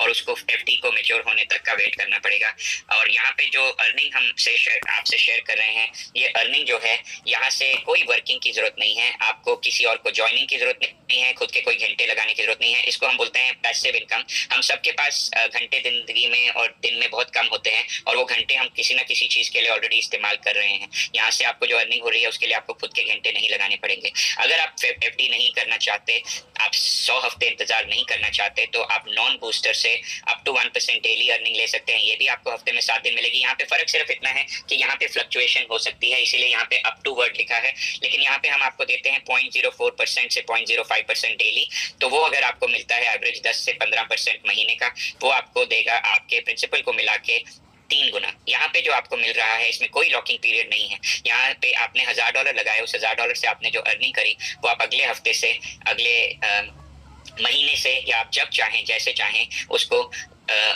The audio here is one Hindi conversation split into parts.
और उसको एफडी को मैच्योर होने तक का वेट करना पड़ेगा। और यहाँ पे जो अर्निंग आपसे शेयर कर रहे हैं, ये अर्निंग जो है, यहाँ से कोई वर्किंग की जरूरत नहीं है, आपको किसी और को ज्वाइनिंग की जरूरत नहीं है, खुद के कोई घंटे लगाने की जरूरत नहीं है। इसको हम बोलते हैं पैसिव इनकम। हम सबके पास घंटे जिंदगी में और दिन में बहुत कम होते हैं, और वो घंटे हम किसी ना किसी चीज के लिए ऑलरेडी इस्तेमाल कर रहे हैं। यहाँ से आपको जो अर्निंग हो रही है उसके लिए आपको खुद के घंटे नहीं लगाने पड़ेंगे। अगर आप एफडी नहीं करना चाहते, आप 100 हफ्ते इंतजार नहीं करना चाहते, तो आप नॉन बूस्टर से अप टू 1% डेली अर्निंग ले सकते हैं। ये भी आपको हफ्ते में 7 दिन मिलेगी। यहाँ पे फर्क सिर्फ इतना है कि यहाँ पे फ्लक्चुएशन हो सकती है, इसीलिए यहाँ पे अप टू वर्ड लिखा है, लेकिन यहाँ पे हम आपको देते हैं 0.04% से 0.05% डेली। तो वो अगर आपको मिलता है एवरेज 10 से 15% महीने का, वो आपको देगा आपके प्रिंसिपल को मिला के 3 गुना। यहाँ पे जो आपको मिल रहा है इसमें कोई लॉकिंग पीरियड नहीं है। यहाँ पे आपने $1000 लगाए, उस $1000 से आपने जो अर्निंग करी वो आप अगले हफ्ते से, अगले महीने से, या आप जब चाहें जैसे चाहें उसको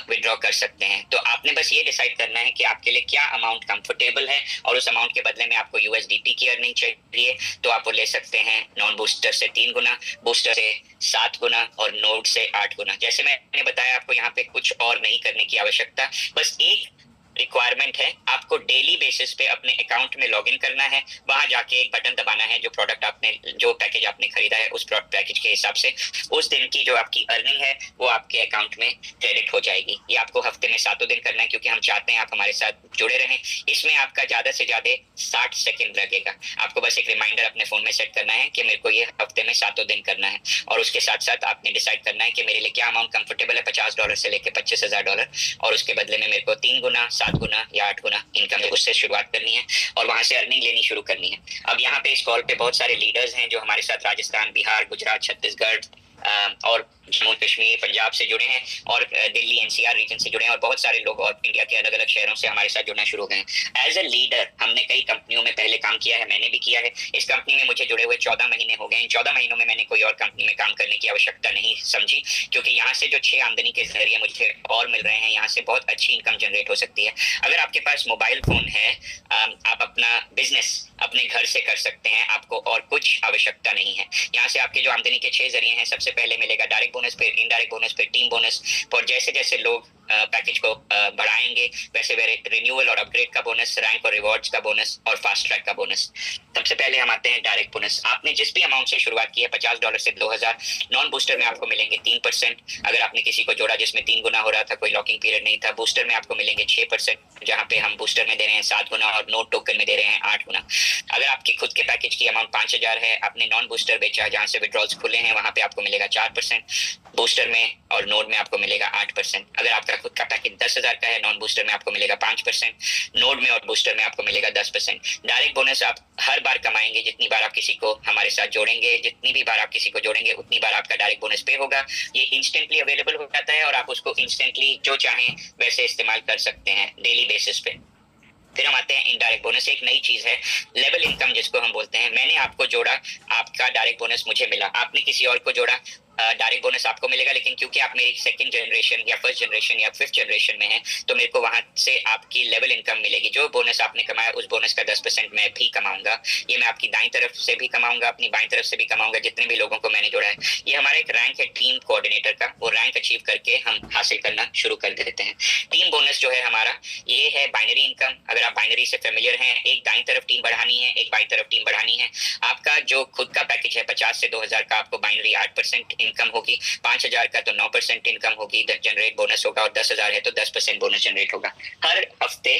विड्रॉ कर सकते हैं। तो आपने बस ये डिसाइड करना है कि आपके लिए क्या अमाउंट कंफर्टेबल है, और उस अमाउंट के बदले में आपको यूएसडीटी की अर्निंग चाहिए तो आप वो ले सकते हैं नॉन बूस्टर से 3 गुना, बूस्टर से 7 गुना और नोड से 8 गुना। जैसे मैंने बताया, आपको यहाँ पे कुछ और नहीं करने की आवश्यकता, बस एक रिक्वायरमेंट है, आपको डेली बेसिस पे अपने अकाउंट में लॉगिन करना है, वहां जाके एक बटन दबाना है, जो प्रोडक्ट आपने, जो पैकेज आपने खरीदा है उस पैकेज के हिसाब से उस दिन की जो आपकी अर्निंग है वो आपके अकाउंट में क्रेडिट हो जाएगी। ये आपको हफ्ते में 7 दिन करना है, क्योंकि हम चाहते हैं आप हमारे साथ जुड़े रहें। इसमें आपका ज्यादा से ज्यादा 60 सेकेंड लगेगा। आपको बस एक रिमाइंडर अपने फोन में सेट करना है कि मेरे को ये हफ्ते में 7 दिन करना है, और उसके साथ साथ आपने डिसाइड करना है कि मेरे लिए क्या अमाउंट कंफर्टेबल है, $50 से लेके $25,000, और उसके बदले में मेरे को 3 गुना, 7 गुना या 8 गुना इनकम है, उससे शुरुआत करनी है और वहां से अर्निंग लेनी शुरू करनी है। अब यहाँ पे इस कॉल पे बहुत सारे लीडर्स हैं जो हमारे साथ राजस्थान, बिहार, गुजरात, छत्तीसगढ़ और जम्मू कश्मीर, पंजाब से जुड़े हैं, और दिल्ली एनसीआर रीजन से जुड़े हैं, और बहुत सारे लोग और इंडिया के अलग अलग शहरों से हमारे साथ जुड़ना शुरू हो गए हैं। एज ए लीडर हमने कई कंपनियों में पहले काम किया है, मैंने भी किया है। इस कंपनी में मुझे जुड़े हुए 14 महीने हो गए। इन 14 महीनों में मैंने कोई और कंपनी में काम करने की आवश्यकता नहीं समझी, क्योंकि यहाँ से जो 6 आमदनी के जरिए मुझे और मिल रहे हैं, यहाँ से बहुत अच्छी इनकम जनरेट हो सकती है। अगर आपके पास मोबाइल फोन है, आप अपना बिजनेस अपने घर से कर सकते हैं, आपको और कुछ आवश्यकता नहीं है। यहाँ से आपके जो आमदनी के 6 जरिए हैं, सबसे पहले मिलेगा डायरेक्ट बोनस, फिर इनडायरेक्ट बोनस, फिर टीम बोनस, और जैसे जैसे लोग पैकेज को बढ़ाएंगे वैसे रिन्यूअल और अपग्रेड का बोनस, रैंक और रिवॉर्ड्स का बोनस, और फास्ट ट्रैक का बोनस। सबसे पहले हम आते हैं डायरेक्ट बोनस। आपने जिस भी अमाउंट से शुरुआत की है, $50 से 2000, नॉन बूस्टर में आपको मिलेंगे 3%। अगर आपने किसी को जोड़ा जिसमें 3 गुना हो रहा था, कोई लॉकिंग पीरियड नहीं था, बूस्टर में आपको मिलेंगे 6%, जहां पे हम बूस्टर में दे रहे हैं 7 गुना और नोट टोकन में दे रहे हैं 8 गुना। अगर आपकी खुद के पैकेज की अमाउंट 5000 है, आपने नॉन बूस्टर बेचा जहां से विड्रॉल्स खुले हैं, वहां पे आपको मिलेगा 4%, बूस्टर में और नोड में आपको मिलेगा 8%। अगर आपका खुद का पैकेज 10,000 का है, नॉन बूस्टर में आपको मिलेगा 5%, नोड में और बूस्टर में आपको मिलेगा 10%। डायरेक्ट बोनस आप हर बार कमाएंगे, जितनी बार आप किसी को हमारे साथ जोड़ेंगे, जितनी भी बार आप किसी को जोड़ेंगे उतनी बार आपका डायरेक्ट बोनस पे होगा। ये इंस्टेंटली अवेलेबल हो जाता है, और आप उसको इंस्टेंटली जो चाहें वैसे इस्तेमाल कर सकते हैं डेली बेसिस पे। फिर हम आते हैं इनडायरेक्ट बोनस। एक नई चीज है, लेवल इनकम जिसको हम बोलते हैं। मैंने आपको जोड़ा, आपका डायरेक्ट बोनस मुझे मिला, आपने किसी और को जोड़ा, डायरेक्ट बोनस आपको मिलेगा, लेकिन क्योंकि आप मेरी सेकंड जनरेशन या फर्स्ट जनरेशन या फिफ्थ जनरेशन में हैं, तो मेरे को वहां से आपकी लेवल इनकम मिलेगी। जो बोनस आपने कमाया उस बोनस का 10% मैं भी कमाऊंगा। ये मैं आपकी दाईं तरफ से भी कमाऊंगा, अपनी बाईं तरफ से भी कमाऊंगा, जितने भी लोगों को मैंने जोड़ा है। ये हमारा एक रैंक है टीम कोऑर्डिनेटर का, वो रैंक अचीव करके हम हासिल करना शुरू कर देते हैं। टीम बोनस जो है हमारा, ये है बाइनरी इनकम। अगर आप बाइनरी से फेमिलियर हैं, एक दाईं तरफ टीम बढ़ानी है, एक बाईं तरफ टीम बढ़ानी है। आपका जो खुद का पैकेज है 50 से 2000 का, आपको बाइनरी 8% इनकम होगी, 5000 का तो 9% इनकम होगी, जनरेट बोनस होगा, और 10,000 है तो 10% बोनस जनरेट होगा। हर हफ्ते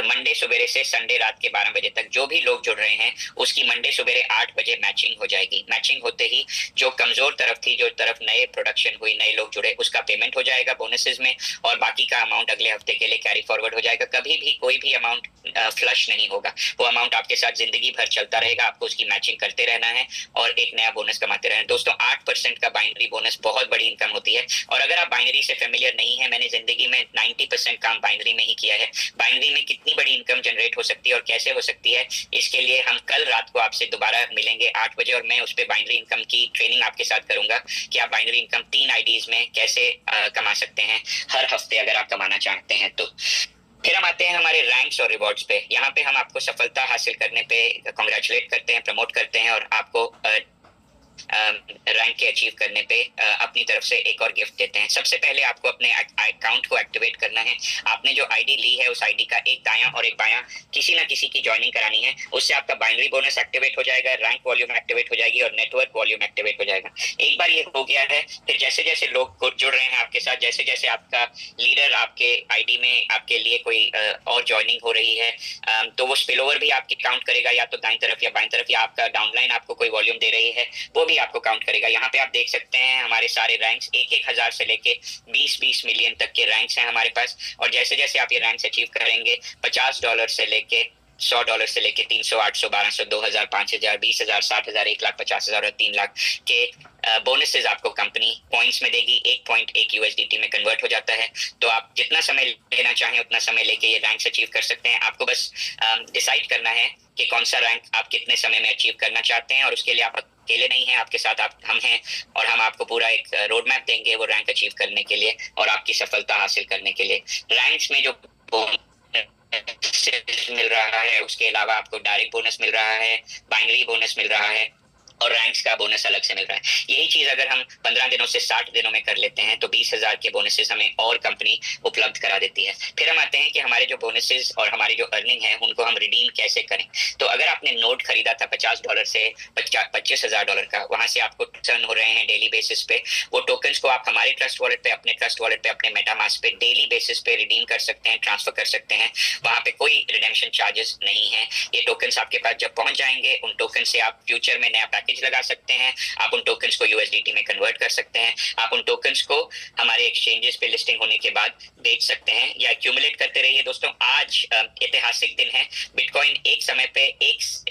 मंडे सवेरे से संडे रात के 12 बजे तक जो भी लोग जुड़ रहे हैं उसकी मंडे सवेरे 8 बजे मैचिंग हो जाएगी। मैचिंग होते ही जो कमजोर तरफ थी, जो तरफ नए प्रोडक्शन हुई, नए लोग जुड़े, उसका पेमेंट हो जाएगा बोनसेस में, और बाकी का अमाउंट अगले हफ्ते के लिए कैरी फॉरवर्ड हो जाएगा। कभी भी कोई भी अमाउंट फ्लश नहीं होगा, वो अमाउंट आपके साथ जिंदगी भर चलता रहेगा। आपको उसकी मैचिंग करते रहना है और एक नया बोनस कमाते रहना है। दोस्तों 8% का बाइनरी बोनस बहुत बड़ी इनकम होती है, और अगर आप बाइनरी से फेमिलियर नहीं है, मैंने जिंदगी में 90% काम बाइनरी में ही किया है। बाइनरी में कितनी बड़ी इनकम जनरेट हो सकती है और कैसे हो सकती है, इसके लिए हम कल रात को आपसे दोबारा मिलेंगे 8 बजे, और मैं उस पर बाइनरी इनकम की ट्रेनिंग आपके साथ करूंगा कि आप बाइनरी इनकम 3 आईडीज में कैसे कमा सकते हैं हर हफ्ते, अगर आप कमाना चाहते हैं तो। फिर हम आते हैं हमारे रैंक्स और रिवॉर्ड्स पे। यहाँ पे हम आपको सफलता हासिल करने पे कांग्रेचुलेट करते हैं, प्रमोट करते हैं, और आपको रैंक के अचीव करने पे अपनी तरफ से एक और गिफ्ट देते हैं। सबसे पहले आपको अपने अकाउंट को एक्टिवेट करना है। आपने जो आईडी ली है उस आईडी का एक दायां और एक बायां किसी ना किसी की ज्वाइनिंग करानी है। उससे आपका बाइनरी बोनस एक्टिवेट हो जाएगा, रैंक वॉल्यूम एक्टिवेट हो जाएगी और नेटवर्क वॉल्यूम एक्टिवेट हो जाएगा। एक बार ये हो गया है, फिर जैसे जैसे लोग जुड़ रहे हैं आपके साथ, जैसे जैसे आपका लीडर आपके आईडी में आपके लिए कोई और ज्वाइनिंग हो रही है, तो वो स्पिल ओवर भी आपकी काउंट करेगा, या तो दाईं तरफ या बाईं तरफ, या आपका डाउनलाइन आपको कोई वॉल्यूम दे रही है वो भी आपको काउंट करेगा। यहाँ पे आप देख सकते हैं हमारे सारे रैंक्स 1,000 से लेके 20 मिलियन तक के रैंक्स हैं हमारे पास। और जैसे जैसे आप ये रैंक्स अचीव करेंगे, $50 से लेके $100 से लेके 300, 800, 1200, 2000, 5000, 20,000, 60,000, 1,00,000, 50,000 और 3,00,000 के बोनसेस आपको कंपनी पॉइंट्स में देगी। 1 पॉइंट 1 USDT में कन्वर्ट हो जाता है। तो आप जितना समय लेना चाहें उतना समय लेके ये रैंक्स अचीव कर सकते हैं। आपको बस डिसाइड करना है कि कौन सा रैंक आप कितने समय में अचीव करना चाहते हैं, और उसके लिए आप अकेले नहीं हैं, आपके साथ हम हैं, और हम आपको पूरा एक रोड मैप देंगे वो रैंक अचीव करने के लिए और आपकी सफलता हासिल करने के लिए। रैंक्स में जो मिल रहा है उसके अलावा आपको डायरेक्ट बोनस मिल रहा है, बाइनरी बोनस मिल रहा है और रैंक्स का बोनस अलग से मिल रहा है। यही चीज अगर हम 15 दिनों से 60 दिनों में कर लेते हैं तो 20,000 के बोनसेस हमें और कंपनी उपलब्ध करा देती है। फिर हम आते हैं कि हमारे जो बोनसेस और हमारी जो अर्निंग है उनको हम रिडीम कैसे करें। तो अगर आपने नोट खरीदा था $50 से $25,000 का, वहां से आपको टर्न हो रहे हैं डेली बेसिस पे, वो टोकन्स को आप हमारे ट्रस्ट वॉलेट पे, अपने ट्रस्ट वॉलेट पे, अपने मेटामास्क पे डेली बेसिस पे रिडीम कर सकते हैं, ट्रांसफर कर सकते हैं। वहां पे कोई रिडेम्पशन चार्जेस नहीं है। ये टोकन्स आपके पास जब पहुंच जाएंगे, उन टोकन से आप फ्यूचर में नया पैकेज लगा सकते हैं, आप उन टोकन्स को USDT में कन्वर्ट कर सकते हैं, आप उन टोकन्स को हमारे एक्सचेंजेस पे लिस्टिंग होने के बाद बेच सकते हैं या एक्यूमुलेट करते रहिए। दोस्तों, आज ऐतिहासिक दिन है। बिटकॉइन एक समय पे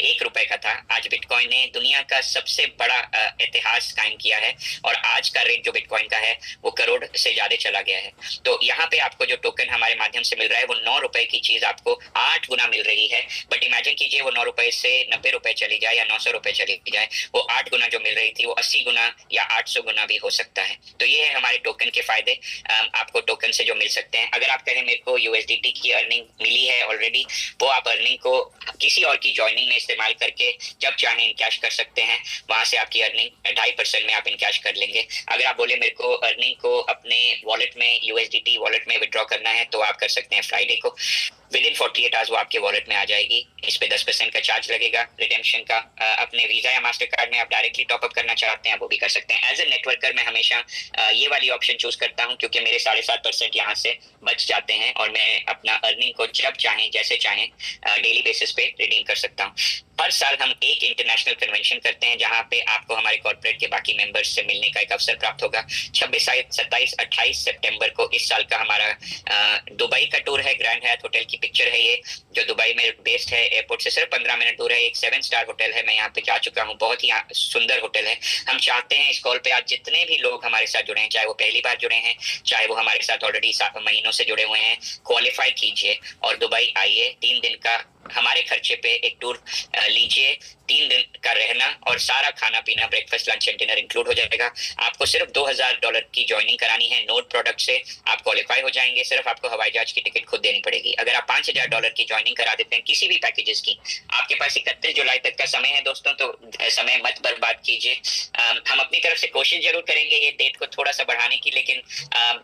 एक रुपए का था, आज बिटकॉइन ने दुनिया का सबसे बड़ा इतिहास कायम किया है और आज का रेट जो बिटकॉइन का है वो करोड़ से ज्यादा चला गया है। तो यहाँ पे आपको जो टोकन हमारे माध्यम से मिल रहा है वो 9 रुपए की चीज आपको 8 गुना मिल रही है। बट इमेजिन कीजिए वो 9 रुपए से 90 रुपए चली जाए या 900 रुपए चली जाए, वो 8 गुना जो मिल रही थी वो 80 गुना या 800 गुना भी हो सकता है। तो ये है हमारे टोकन के फायदे, आपको टोकन से जो मिल सकते हैं। अगर आप कहें मेरे को USDT की अर्निंग मिली है ऑलरेडी, वो आप अर्निंग को किसी और की ज्वाइनिंग में इस्तेमाल करके जब चाहें इनकैश कर सकते हैं। वहां से आपकी अर्निंग 2.5% में आप इनकैश कर लेंगे। अगर आप बोले मेरे को अर्निंग को अपने वॉलेट में, USDT वॉलेट में विड्रॉ करना है, तो आप कर सकते हैं फ्राइडे को। विदिन 48 आवर्स वो आपके वॉलेट में आ जाएगी। इस पे 10% का चार्ज लगेगा रिडेम्पशन का। अपने वीजा या मास्टर कार्ड में आप डायरेक्टली टॉपअप करना चाहते हैं वो भी कर सकते हैं। एज ए नेटवर्कर मैं हमेशा ये वाली ऑप्शन चूज करता हूँ क्योंकि मेरे 7.5% यहाँ से बच जाते हैं और मैं अपना अर्निंग को जब चाहें जैसे चाहें डेली बेसिस पे रिडीम कर सकता हूँ। हर साल हम एक इंटरनेशनल कन्वेंशन करते हैं जहां पे आपको हमारे कॉर्पोरेट के बाकी मेंबर्स से मिलने का एक अवसर प्राप्त होगा। 26, 27, 28 सितंबर को इस साल का हमारा दुबई का टूर है। ग्रैंड हयात होटल की पिक्चर है ये, जो दुबई में बेस्ड है, एयरपोर्ट से सिर्फ 15 मिनट दूर है। एक 7 स्टार होटल है, मैं यहाँ पे जा चुका हूँ, बहुत ही सुंदर होटल है। हम चाहते हैं इस कॉल पे आज जितने भी लोग हमारे साथ जुड़े हैं, चाहे वो पहली बार जुड़े हैं, चाहे वो हमारे साथ ऑलरेडी 7 महीनों से जुड़े हुए हैं, क्वालिफाई कीजिए और दुबई आइए। 3 दिन का हमारे खर्चे पे एक टूर लीजिए। 3 दिन का रहना और सारा खाना पीना, breakfast, lunch and dinner include हो जाएगा। आपको सिर्फ $2,000 की ज्वाइनिंग करानी है। नोट प्रोडक्ट से आप क्वालिफाई हो जाएंगे। सिर्फ आपको हवाई जहाज की टिकट खुद देनी पड़ेगी। अगर आप $5,000 की ज्वाइनिंग करा देते हैं किसी भी पैकेजेस की, आपके पास 31 जुलाई तक का समय है दोस्तों, तो समय मत बर्बाद कीजिए। हम अपनी तरफ से कोशिश जरूर करेंगे ये डेट को थोड़ा सा बढ़ाने की, लेकिन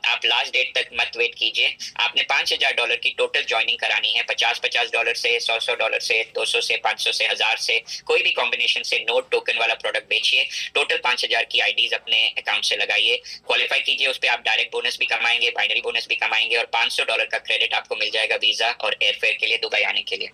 आप लास्ट डेट तक मत वेट कीजिए। आपने $5,000 की टोटल ज्वाइनिंग करानी है। $50 से, $100 से, 200 से, 500 से, 1000 से, कोई भी कॉम्बिनेशन से नोट टोकन वाला प्रोडक्ट बेचिए। टोटल 5,000 की आईडीज अपने अकाउंट से लगाइए, क्वालिफाई कीजिए। उस पर आप डायरेक्ट बोनस भी कमाएंगे, बाइनरी बोनस भी कमाएंगे और $500 का क्रेडिट आपको मिल जाएगा वीजा और एयरफेयर के लिए दुबई आने के लिए।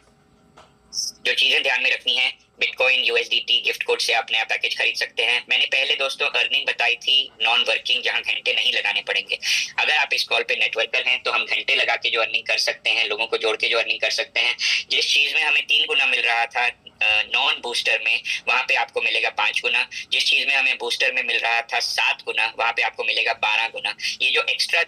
जो चीजें ध्यान में रखनी है, बिटकॉइन, USDT गिफ्ट कोड से आप नया पैकेज खरीद सकते हैं। मैंने पहले दोस्तों अर्निंग बताई थी नॉन वर्किंग, जहां घंटे नहीं लगाने पड़ेंगे। अगर आप इस कॉल पे नेटवर्कर हैं तो हम घंटे लगा के जो अर्निंग कर सकते हैं, लोगों को जोड़ के जो अर्निंग कर सकते हैं। जिस चीज में हमें 3 गुना मिल रहा था नॉन बूस्टर में, वहां पे आपको मिलेगा 5 गुना। जिस चीज में हमें बूस्टर में मिल रहा था 7 गुना, वहां पे आपको मिलेगा 12 गुना। ये जो एक्स्ट्रा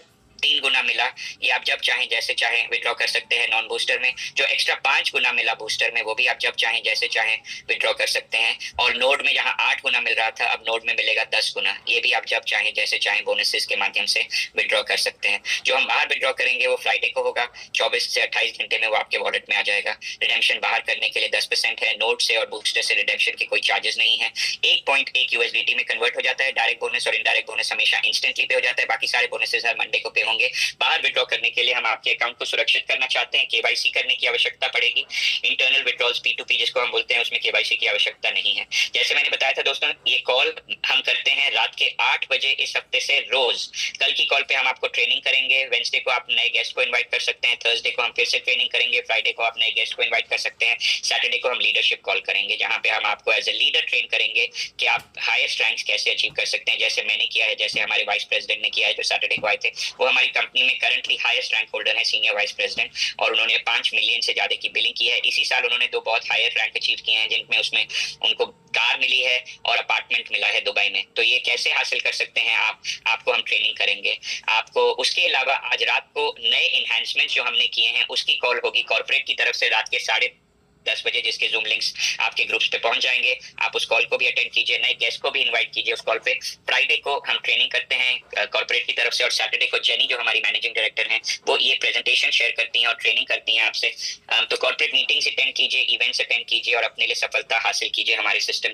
3 गुना मिला, ये आप जब चाहें जैसे चाहें विड्रॉ कर सकते हैं नॉन बूस्टर में। जो एक्स्ट्रा 5 गुना मिला बूस्टर में, वो भी आप जब चाहें जैसे चाहें विड्रॉ कर सकते हैं। और नोड में जहां 8 गुना मिल रहा था, अब नोड में मिलेगा 10 गुना, ये भी आप जब चाहें जैसे चाहें बोनसेस के माध्यम से विड्रॉ कर सकते हैं। जो हम बाहर विड्रॉ करेंगे वो फ्राइडे को होगा, 24 से 28 घंटे में वो आपके वॉलेट में आ जाएगा। रिडेम्पशन बाहर करने के लिए 10% है, नोड से और बूस्टर से रिडेम्पशन के कोई चार्जेस नहीं है। 1.1 यूएसडीटी में कन्वर्ट हो जाता है। डायरेक्ट बोनस और इनडायरेक्ट बोनस हमेशा इंस्टेंटली पे हो जाता है, बाकी सारे बोनसेस हर मंडे को पे होंगे। बाहर विड्रॉ करने के लिए हम आपके अकाउंट को सुरक्षित करना चाहते हैं, केवाईसी करने की आवश्यकता पड़ेगी। इंटरनल विड्रॉल्स P2P जिसको हम बोलते हैं, उसमें केवाईसी की आवश्यकता नहीं है। जैसे मैंने बताया था दोस्तों, ये कॉल हम करते हैं रात के 8 बजे इस हफ्ते से रोज। कल की कॉल पे हम आपको ट्रेनिंग करेंगे, वेडनेसडे को आप नए गेस्ट को इनवाइट कर सकते हैं, थर्सडे को हम फिर से ट्रेनिंग करेंगे, फ्राइडे को आप नए गेस्ट को इनवाइट कर सकते हैं, सैटरडे को हम लीडरशिप कॉल करेंगे, जहां पे हम आपको एज ए लीडर ट्रेन करेंगे कि आप हाईएस्ट रैंक्स कैसे अचीव कर सकते हैं, जैसे मैंने किया है, जैसे हमारे वाइस प्रेसिडेंट ने किया है जो सैटरडे को आए थे। वो हमारी कंपनी में करंटली हाईएस्ट रैंक होल्डर है, सीनियर वाइस प्रेसिडेंट, और उन्होंने 5 मिलियन से ज्यादा की बिलिंग की है। इसी साल उन्होंने 2 बहुत हायर रैंक अचीव किए हैं, जिनमें उसमें उनको कार मिली है और अपार्टमेंट मिला है दुबई में। तो ये कैसे हासिल कर सकते हैं आप, आपको हम ट्रेनिंग करेंगे आपको। उसके अलावा आज रात को नए इन्हांसमेंट्स जो हमने किए हैं उसकी कॉल होगी कॉर्पोरेट की तरफ से रात के 10:30 बजे, जिसके जूम लिंक्स आपके ग्रुप्स पे पहुंच जाएंगे। आप उस कॉल को भी अटेंड कीजिए, नए गेस्ट को भी इनवाइट कीजिए उस कॉल पे। फ्राइडे को हम ट्रेनिंग करते हैं कॉर्पोरेट की तरफ से, और सैटरडे को जेनी जो हमारी मैनेजिंग डायरेक्टर हैं वो ये प्रेजेंटेशन शेयर करती हैं और ट्रेनिंग करती हैं आपसे। तो कॉर्पोरेट मीटिंग्स अटेंड कीजिए, इवेंट्स अटेंड कीजिए और अपने लिए सफलता हासिल कीजिए हमारे सिस्टम